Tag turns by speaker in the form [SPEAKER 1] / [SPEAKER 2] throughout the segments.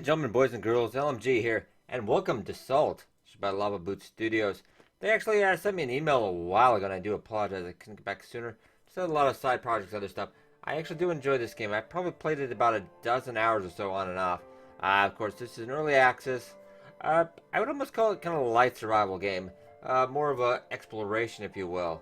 [SPEAKER 1] gentlemen, boys and girls, LMG here, and welcome to Salt, by Lava Boot Studios. They actually sent me an email a while ago, and I do apologize I couldn't get back sooner. Just had a lot of side projects, other stuff. I actually do enjoy this game. I probably played it about a dozen hours or so on and off. Of course, this is an early access. I would almost call it kind of a light survival game. More of a exploration, if you will.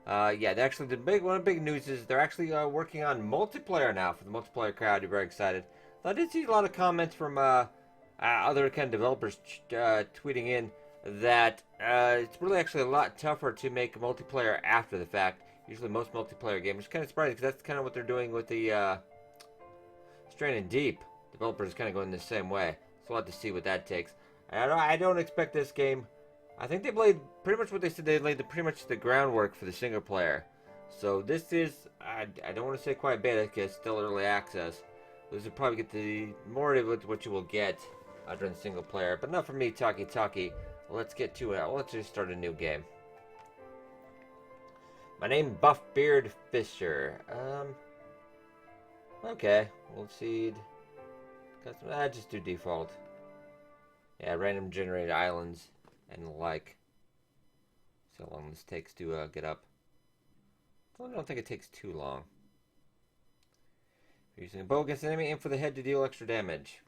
[SPEAKER 1] Yeah, actually, one of the big news is they're actually working on multiplayer now for the multiplayer crowd. You're very excited. I did see a lot of comments from other kind of developers tweeting in that it's really actually a lot tougher to make multiplayer after the fact. Usually, most multiplayer games, which is kind of surprising because that's kind of what they're doing with the Stranded Deep. Developers kind of going the same way. So we'll have to see what that takes. I don't expect this game. I think they laid pretty much what they said. They laid pretty much the groundwork for the single player. So this is, I don't want to say quite beta because it's still early access. This will probably get the more of what you will get during the single player. But enough for me talky. Let's get to it. Let's just start a new game. My name Buffbeard Fisher. Okay, we'll seed. Custom. Just do default. Yeah, random generated islands and the like. See how long this takes to get up. I don't think it takes too long. If you're using a bow against an enemy, aim for the head to deal extra damage.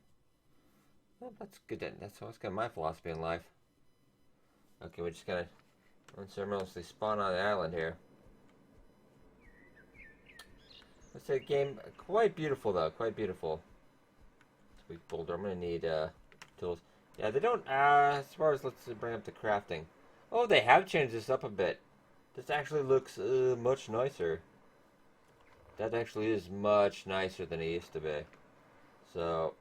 [SPEAKER 1] Well, that's good. That's kind of my philosophy in life. Okay, we're just gonna unceremoniously spawn on the island here. Let's say game quite beautiful though, quite beautiful. Sweet boulder. I'm gonna need tools. Yeah, they don't. As far as let's bring up the crafting. Oh, they have changed this up a bit. This actually looks much nicer. That actually is much nicer than it used to be. So,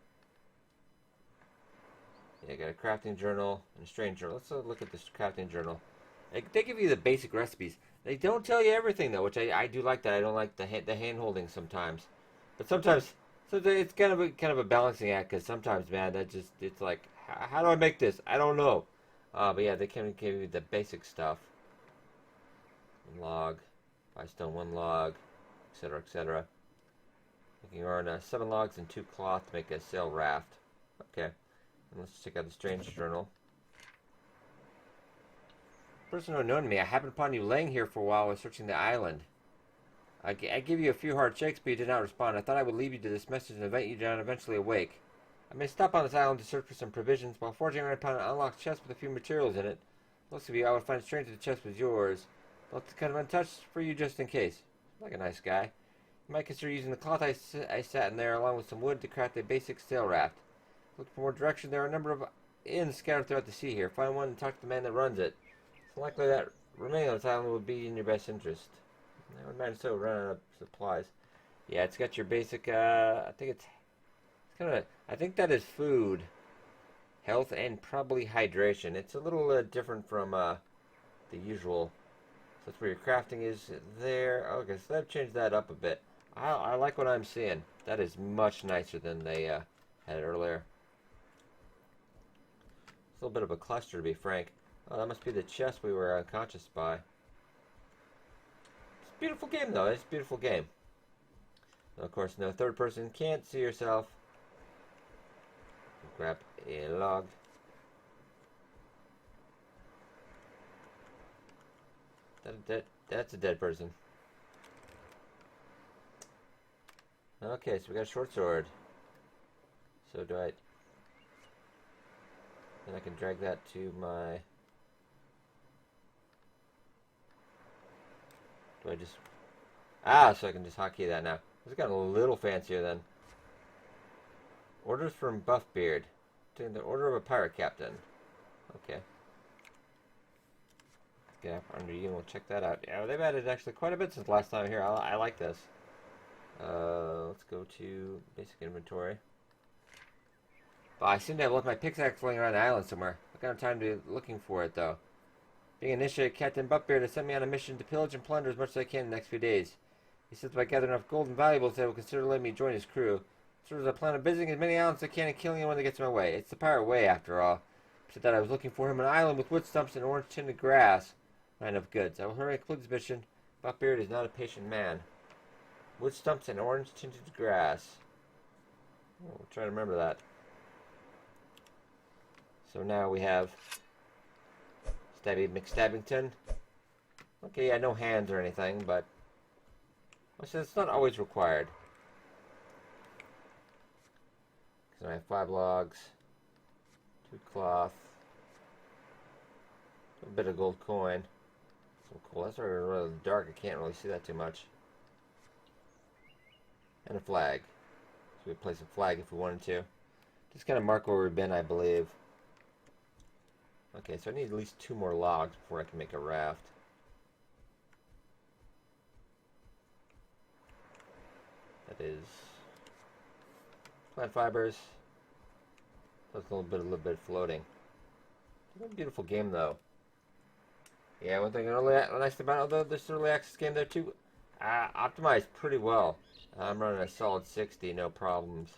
[SPEAKER 1] yeah, got a crafting journal and a strange journal. Let's look at this crafting journal. They give you the basic recipes. They don't tell you everything though, which I do like that. I don't like the hand holding sometimes, but sometimes so it's kind of a balancing act because sometimes, man, it's like how do I make this? I don't know. But yeah, they can give you the basic stuff. Log, 5 stone, 1 log, etc., etc. You can earn 7 logs and 2 cloth to make a sail raft. Okay, and let's check out the strange journal. Person unknown to me, I happened upon you laying here for a while while searching the island. I gave you a few hard shakes, but you did not respond. I thought I would leave you to this message and event you down eventually awake. I may stop on this island to search for some provisions. While forging around upon an unlocked chest with a few materials in it. Looks of you, I would find it strange if the chest was yours. Left it kind of untouched for you just in case. Like a nice guy. You might consider using the cloth I sat in there along with some wood to craft a basic sail raft. Look for more direction. There are a number of inns scattered throughout the sea here. Find one and talk to the man that runs it. It's likely that remaining on this island would be in your best interest. I would imagine so, running out of supplies. Yeah, it's got your basic, I think it's kind of, I think that is food, health, and probably hydration. It's a little different from the usual. So that's where your crafting is there. Okay, so they've changed that up a bit. I like what I'm seeing. That is much nicer than they had earlier. It's a little bit of a cluster, to be frank. Oh, that must be the chest we were unconscious by. It's a beautiful game, though. It's a beautiful game. Of course, no third person. Can't see yourself. Grab a log. That's a dead person. Okay, so we got a short sword. So do I... And I can drag that to my... Do I just... so I can just hotkey that now. It's gotten a little fancier then. Orders from Buffbeard. Taking the order of a pirate captain. Okay. Get up under you and we'll check that out. Yeah, they've added actually quite a bit since last time here. I like this. Let's go to basic inventory. Well, I seem to have left my pickaxe laying around the island somewhere. I got no time to be looking for it though. Being initiated, Captain Buffbeard has sent me on a mission to pillage and plunder as much as I can in the next few days. He says if I gather enough gold and valuables, they will consider letting me join his crew. So as I plan on visiting as many islands as I can and killing anyone that gets in my way. It's the pirate way, after all. He said that I was looking for him an island with wood stumps and orange-tinted grass. Line of goods. I will hurry and complete this mission. Buffbeard is not a patient man. Wood stumps and orange-tinted grass. Oh, we'll try to remember that. So now we have Stabby McStabbington. Okay, yeah, no hands or anything, but it's not always required. So I have 5 logs, 2 cloth, a bit of gold coin. So cool. That's already really dark. I can't really see that too much. And a flag. So we place a flag if we wanted to. Just kind of mark where we've been, I believe. Okay, so I need at least 2 more logs before I can make a raft. That is plant fibers. That's a little bit floating. What a beautiful game, though. Yeah, one thing nice about this early access game there too, optimized pretty well. I'm running a solid 60, no problems.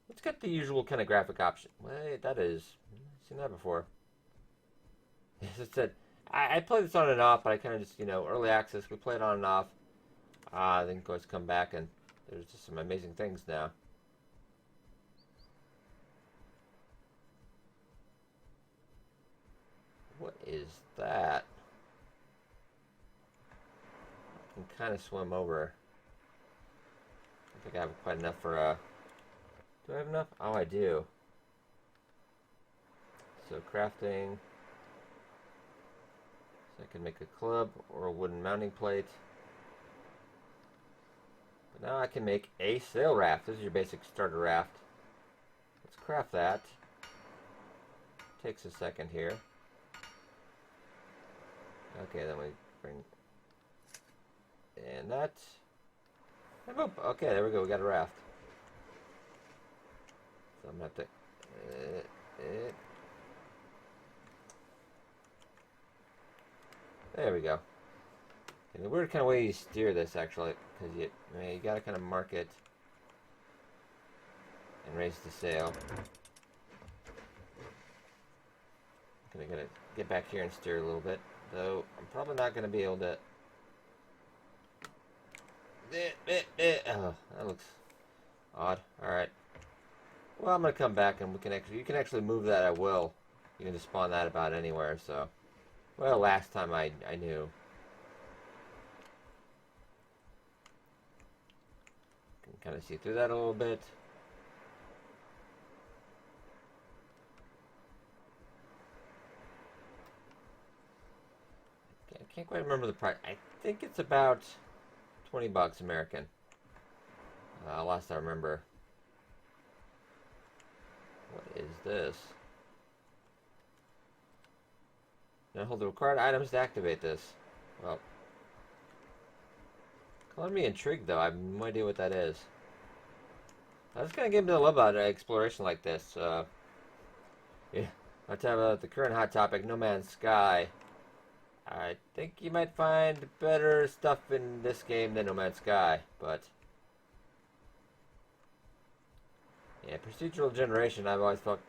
[SPEAKER 1] It's got the usual kind of graphic option. Wait, that is, I've seen that before. As I said, I played this on and off, but I kind of just, early access, we play it on and off. Then of course come back and there's just some amazing things now. What is that? I can kind of swim over. I think I have quite enough for do I have enough? Oh, I do. So crafting. So I can make a club or a wooden mounting plate. But now I can make a sail raft. This is your basic starter raft. Let's craft that. Takes a second here. Okay, then we bring and that. And boop. Okay, there we go. We got a raft. So I'm gonna have to. There we go. And the weird kind of way you steer this, actually, because you gotta kind of mark it and raise the sail. I'm gonna get back here and steer a little bit. Though, I'm probably not going to be able to... Oh, that looks odd. Alright. Well, I'm going to come back and you can actually move that at will. You can just spawn that about anywhere, so... Well, last time I knew. Can kind of see through that a little bit. I can't quite remember the price. I think it's about 20 bucks American. Last I remember. What is this? Now hold the required items to activate this. Well, calling me intrigued though. I have no idea what that is. That's kind of getting me a love about exploration like this. Yeah, let's have the current hot topic: No Man's Sky. I think you might find better stuff in this game than No Man's Sky, but yeah, procedural generation I've always felt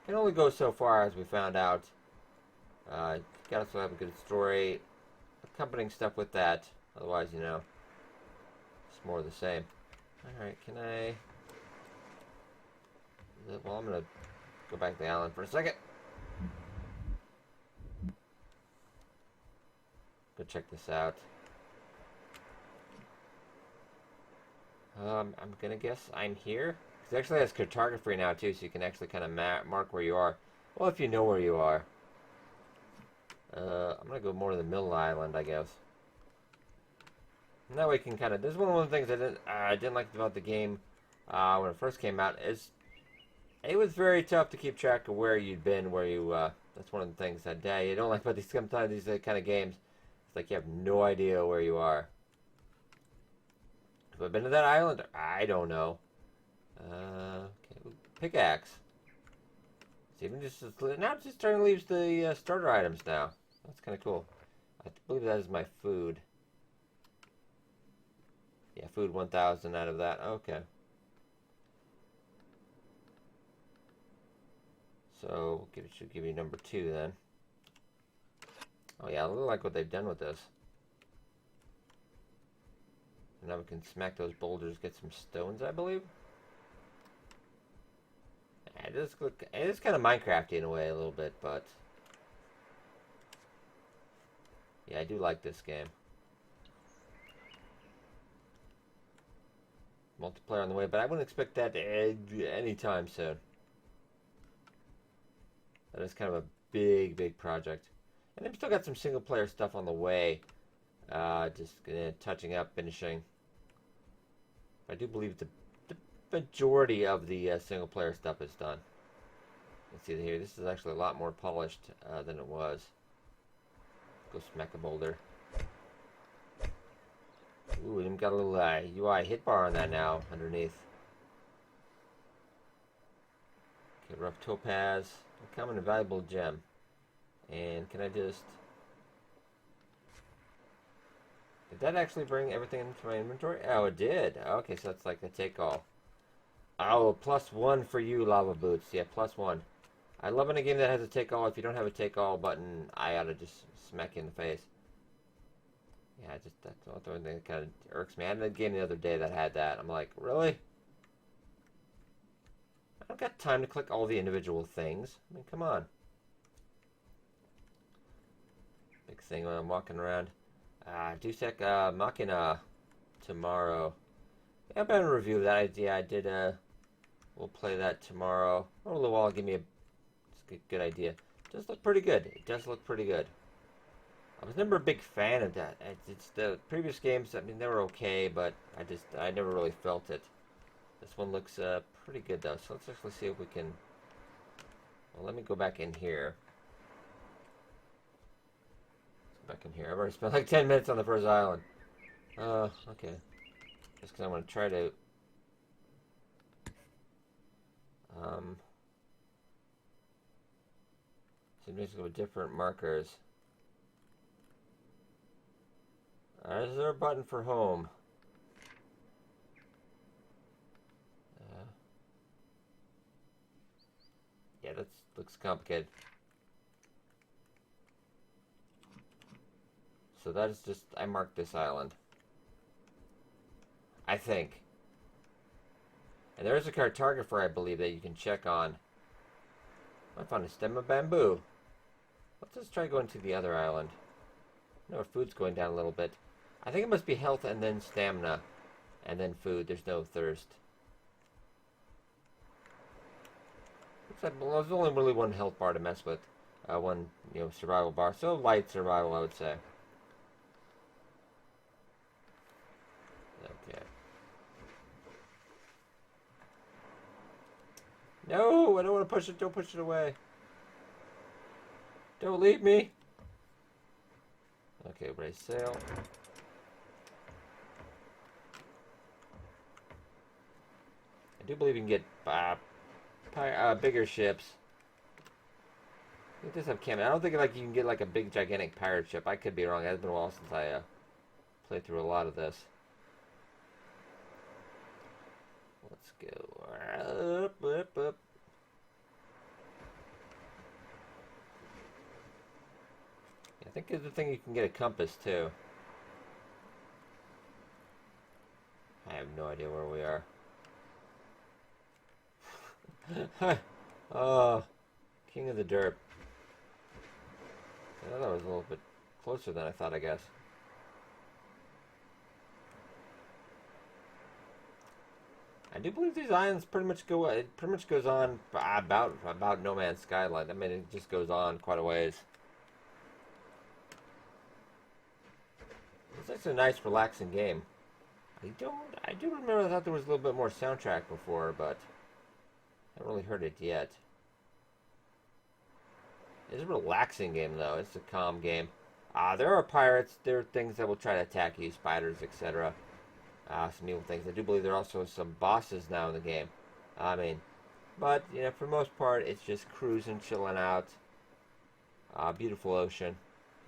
[SPEAKER 1] can only go so far, as we found out. You gotta also have a good story, accompanying stuff with that. Otherwise, it's more of the same. Alright, can I... Well, I'm gonna go back to the island for a second. Go check this out. I'm gonna guess I'm here. It actually has cartography now too, so you can actually kind of mark where you are. Well, if you know where you are. I'm gonna go more to the middle island, I guess. And that way you can kind of... This is one of the things I didn't like about the game when it first came out. Is it was very tough to keep track of where you'd been, where you... that's one of the things that you don't like about these sometimes these kind of games. It's like you have no idea where you are. Have I been to that island? I don't know. Okay, pickaxe. It's even just now it's just starting to leave the starter items now. That's kind of cool. I believe that is my food. Yeah, food 1,000 out of that. Okay. So it should give you number 2 then. Oh yeah, I really like what they've done with this. And now we can smack those boulders, get some stones, I believe. It is kind of Minecrafty in a way, a little bit, but yeah, I do like this game. Multiplayer on the way, but I wouldn't expect that anytime soon. That is kind of a big project. And they've still got some single player stuff on the way. Just touching up, finishing. I do believe the majority of the single player stuff is done. Let's see here. This is actually a lot more polished than it was. Go smack a boulder. Ooh, we got a little UI hit bar on that now underneath. Okay, rough topaz. A common and valuable gem. And can I just... Did that actually bring everything into my inventory? Oh, it did. Okay, so that's like the take-all. Oh, +1 for you, Lava Boots. Yeah, +1. I love in a game that has a take-all. If you don't have a take-all button, I ought to just smack you in the face. Yeah, that's the only thing that kind of irks me. I had a game the other day that had that. I'm like, really? I don't got time to click all the individual things. I mean, come on. Big thing when I'm walking around. Dusek Machina tomorrow. Yeah, I'm going to review that idea. I did, we'll play that tomorrow. Roll the wall, give me a good idea. It does look pretty good. It does look pretty good. I was never a big fan of that. It's the previous games, I mean, they were okay, but I never really felt it. This one looks pretty good, though. So let's actually see if we can... Well, let me go back in here. Back in here. I've already spent like 10 minutes on the first island. Okay. Just because I want to try to... see music with different markers. Is there a button for home? Yeah, that looks complicated. So that is just, I marked this island. I think. And there is a cartographer, I believe, that you can check on. I found a stem of bamboo. Let's just try going to the other island. No, our food's going down a little bit. I think it must be health and then stamina. And then food. There's no thirst. Looks like, well, there's only really one health bar to mess with. One, survival bar. So light survival, I would say. Okay. No, I don't want to push it. Don't push it away. Don't leave me. Okay, raise sail. I do believe you can get bigger ships. I think this have camera. I don't think like you can get like a big gigantic pirate ship. I could be wrong. It's been a while since I played through a lot of this. Let's go up. I think it's the thing you can get a compass too. I have no idea where we are. Oh, King of the Derp. I thought that was a little bit closer than I thought, I guess. I do believe these islands pretty much go. It pretty much goes on about No Man's Skyline. I mean, it just goes on quite a ways. It's actually a nice, relaxing game. I do remember I thought there was a little bit more soundtrack before, but I haven't really heard it yet. It's a relaxing game, though. It's a calm game. There are pirates. There are things that will try to attack you, spiders, etc. Some evil things. I do believe there are also some bosses now in the game. I mean, but, for the most part, it's just cruising, chilling out. Beautiful ocean.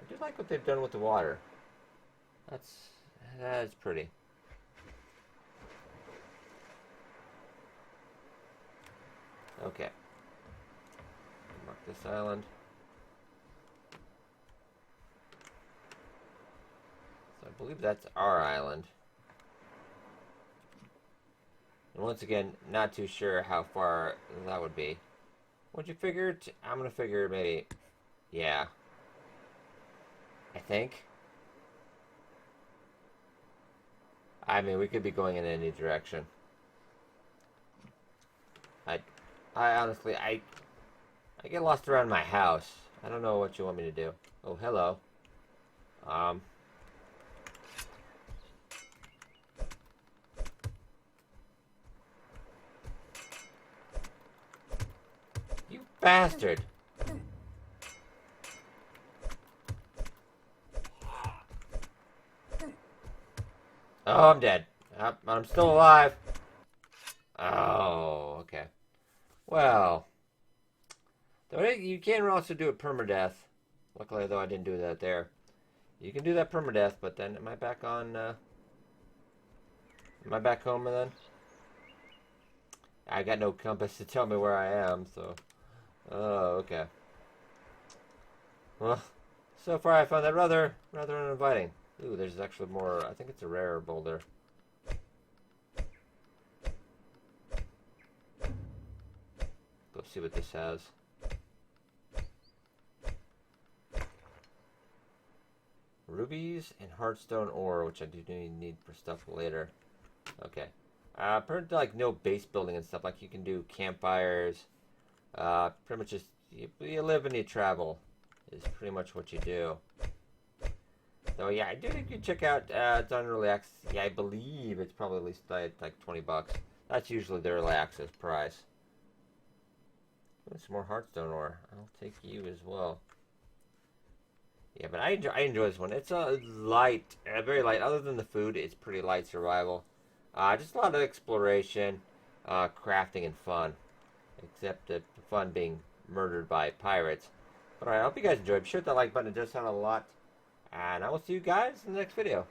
[SPEAKER 1] I do like what they've done with the water. That is pretty. Okay. Mark this island. So I believe that's our island. And once again, not too sure how far that would be. Would you figure? I'm gonna figure maybe. Yeah. I think. I mean, we could be going in any direction. I, I honestly, I get lost around my house. I don't know what you want me to do. Oh, hello. Um. You bastard. Oh, I'm dead. I'm still alive. Oh, okay. Well, you can also do a permadeath. Luckily, though, I didn't do that there. You can do that permadeath, but then am I back on? Am I back home then? I got no compass to tell me where I am, so. Oh, okay. Well, so far I found that rather uninviting. Ooh, there's actually more. I think it's a rarer boulder. Go see what this has. Rubies and hardstone ore, which I do need for stuff later. Okay. Pretty like no base building and stuff. Like you can do campfires. Pretty much just you live and you travel is pretty much what you do. So yeah, I do think you check out it's on early access. Yeah, I believe it's probably at least like $20. That's usually the early access price. Some more hardstone ore. I'll take you as well. Yeah, but I enjoy this one. It's light, very light. Other than the food, it's pretty light survival. Just a lot of exploration, crafting, and fun. Except the fun being murdered by pirates. But alright, I hope you guys enjoyed. Be sure to hit that like button. It does help a lot. And I will see you guys in the next video.